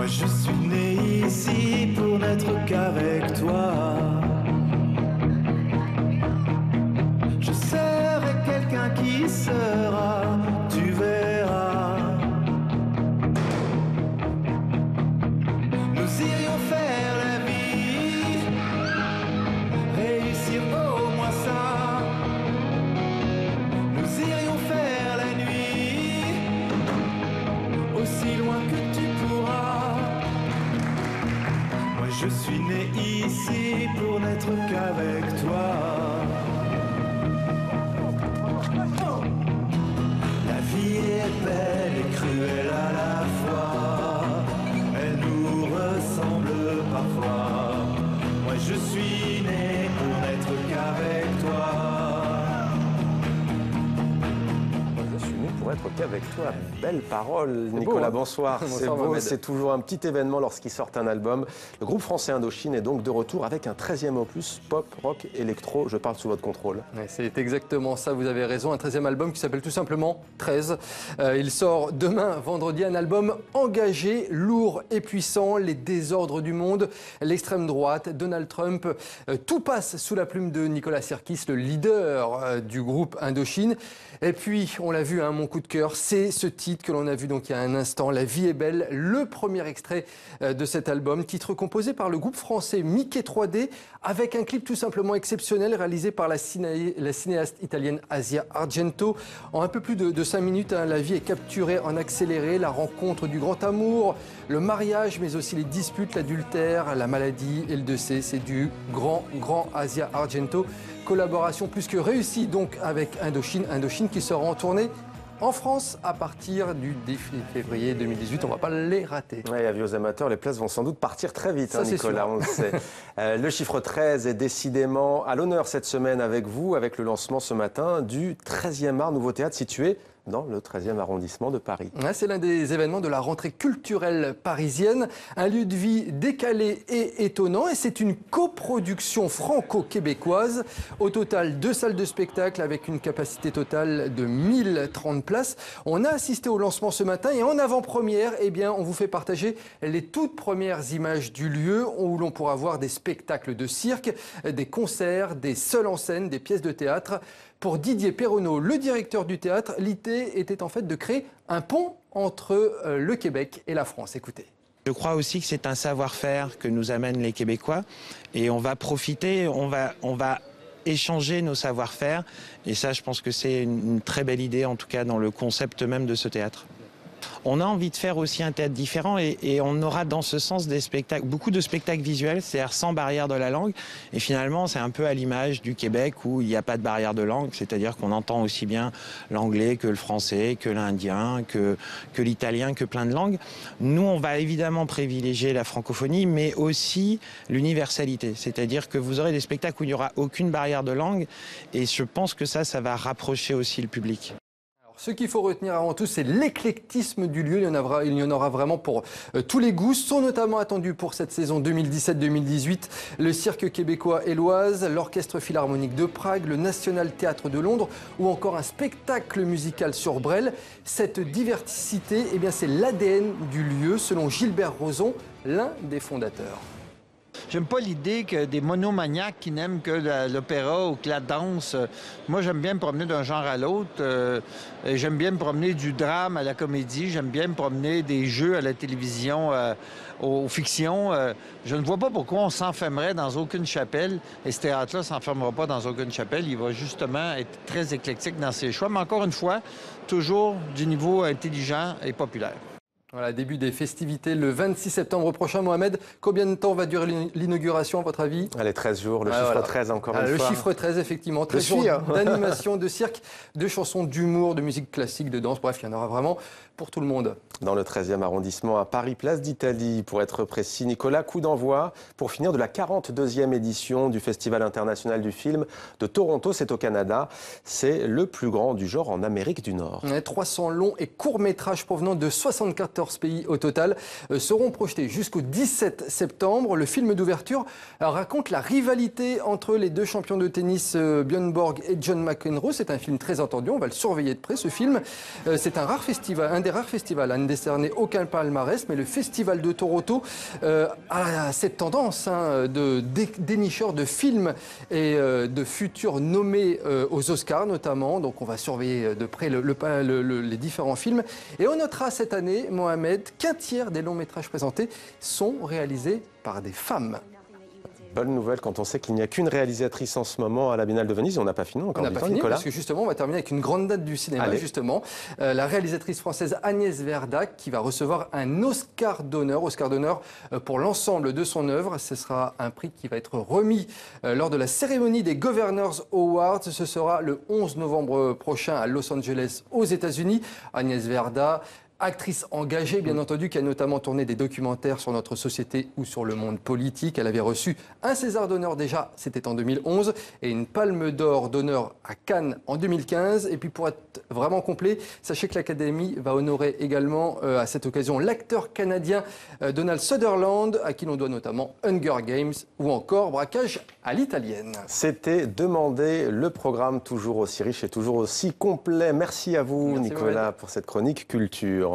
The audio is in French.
Moi je suis né ici pour n'être qu'avec toi. Je serai quelqu'un qui sera, tu verras. Nous irions faire la vie, réussir au moins ça. Nous irions faire la nuit, aussi loin que tu pourras. Moi je suis né ici pour n'être qu'avec toi. La vie est belle et cruelle à la fois, elle nous ressemble parfois. Moi je suis né pour n'être qu'avec toi. Je suis né pour être qu'avec toi. Belle parole, Nicolas, beau, hein. bonsoir. C'est beau, Mohamed. c'est toujours un petit événement lorsqu'ils sortent un album. Le groupe français Indochine est donc de retour avec un 13e opus pop, rock, électro. Je parle sous votre contrôle. Ouais, c'est exactement ça, vous avez raison. Un 13e album qui s'appelle tout simplement 13. Il sort demain, vendredi, un album engagé, lourd et puissant. Les désordres du monde, l'extrême droite, Donald Trump, tout passe sous la plume de Nicolas Sirkis, le leader du groupe Indochine. Et puis, on l'a vu, hein, mon coup de cœur, c'est ce titre que l'on a vu donc il y a un instant, La vie est belle, le premier extrait de cet album, titre composé par le groupe français Mickey 3D, avec un clip tout simplement exceptionnel réalisé par la cinéaste italienne Asia Argento. En un peu plus de 5 minutes, hein, la vie est capturée en accéléré, la rencontre du grand amour, le mariage, mais aussi les disputes, l'adultère, la maladie et le décès. C'est du grand Asia Argento. Collaboration plus que réussie donc avec Indochine qui sera en tournée en France à partir du 10 février 2018. On ne va pas les rater. Ouais, avis aux amateurs, les places vont sans doute partir très vite, Ça, hein, Nicolas, on le sait. Le chiffre 13 est décidément à l'honneur cette semaine avec vous, avec le lancement ce matin du 13e art, nouveau théâtre situé dans le 13e arrondissement de Paris. Ouais, c'est l'un des événements de la rentrée culturelle parisienne. Un lieu de vie décalé et étonnant. Et c'est une coproduction franco-québécoise. Au total, 2 salles de spectacle avec une capacité totale de 1030 places. On a assisté au lancement ce matin et en avant-première, eh bien, on vous fait partager les toutes premières images du lieu où l'on pourra voir des spectacles de cirque, des concerts, des seuls en scène, des pièces de théâtre. Pour Didier Perronneau, le directeur du théâtre, l'idée était en fait de créer un pont entre le Québec et la France. Écoutez. Je crois aussi que c'est un savoir-faire que nous amènent les Québécois et on va profiter, on va échanger nos savoir-faire et ça je pense que c'est une très belle idée en tout cas dans le concept même de ce théâtre. On a envie de faire aussi un théâtre différent et on aura dans ce sens des spectacles, beaucoup de spectacles visuels, c'est-à-dire sans barrière de la langue. Et finalement, c'est un peu à l'image du Québec où il n'y a pas de barrière de langue, c'est-à-dire qu'on entend aussi bien l'anglais que le français, que l'indien, que l'italien, que plein de langues. Nous, on va évidemment privilégier la francophonie, mais aussi l'universalité. C'est-à-dire que vous aurez des spectacles où il n'y aura aucune barrière de langue et je pense que ça va rapprocher aussi le public. Ce qu'il faut retenir avant tout, c'est l'éclectisme du lieu. Il y en aura vraiment pour tous les goûts. Sont notamment attendus pour cette saison 2017-2018 le Cirque québécois Éloise, l'Orchestre philharmonique de Prague, le National Théâtre de Londres ou encore un spectacle musical sur Brel. Cette diversité, eh bien, c'est l'ADN du lieu, selon Gilbert Rozon, l'un des fondateurs. J'aime pas l'idée que des monomaniaques qui n'aiment que l'opéra ou que la danse. Moi, j'aime bien me promener d'un genre à l'autre. J'aime bien me promener du drame à la comédie. J'aime bien me promener des jeux à la télévision, aux fictions. Je ne vois pas pourquoi on s'enfermerait dans aucune chapelle. Et ce théâtre-là ne s'enfermera pas dans aucune chapelle. Il va justement être très éclectique dans ses choix. Mais encore une fois, toujours du niveau intelligent et populaire. Voilà, début des festivités le 26 septembre prochain. Mohamed, combien de temps va durer l'inauguration à votre avis? Allez, 13 jours, le chiffre voilà. 13 encore une Le fois. Le chiffre 13, effectivement. 13 jours d'animation, de cirque, de chansons, d'humour, de musique classique, de danse. Bref, il y en aura vraiment pour tout le monde. Dans le 13e arrondissement, à Paris, place d'Italie, pour être précis. Nicolas, coup d'envoi pour finir de la 42e édition du Festival international du film de Toronto, c'est au Canada. C'est le plus grand du genre en Amérique du Nord. 300 longs et courts métrages provenant de 74 pays au total seront projetés jusqu'au 17 septembre. Le film d'ouverture raconte la rivalité entre les deux champions de tennis Björn Borg et John McEnroe. C'est un film très attendu, on va le surveiller de près ce film. C'est un des des rares festivals à ne décerner aucun palmarès, mais le Festival de Toronto a cette tendance de dénicheur de films et de futurs nommés aux Oscars notamment. Donc on va surveiller de près les différents films. Et on notera cette année, Mohamed, qu'un tiers des longs métrages présentés sont réalisés par des femmes. Bonne nouvelle quand on sait qu'il n'y a qu'une réalisatrice en ce moment à la Biennale de Venise. On n'a pas fini encore. On n'a pas fini Nicolas. parce que justement, on va terminer avec une grande date du cinéma. Allez. Justement, la réalisatrice française Agnès Verdac qui va recevoir un Oscar d'honneur pour l'ensemble de son œuvre. Ce sera un prix qui va être remis lors de la cérémonie des Governors Awards. Ce sera le 11 novembre prochain à Los Angeles, aux États-Unis. Agnès Verda, actrice engagée, bien entendu, qui a notamment tourné des documentaires sur notre société ou sur le monde politique. Elle avait reçu un César d'honneur déjà, c'était en 2011, et une Palme d'or d'honneur à Cannes en 2015. Et puis pour être vraiment complet, sachez que l'Académie va honorer également à cette occasion l'acteur canadien Donald Sutherland, à qui l'on doit notamment Hunger Games ou encore Braquage à l'italienne. C'était Demandé, le programme toujours aussi riche et toujours aussi complet. Merci à vous, Merci, Nicolas, Mohamed. pour cette chronique culture.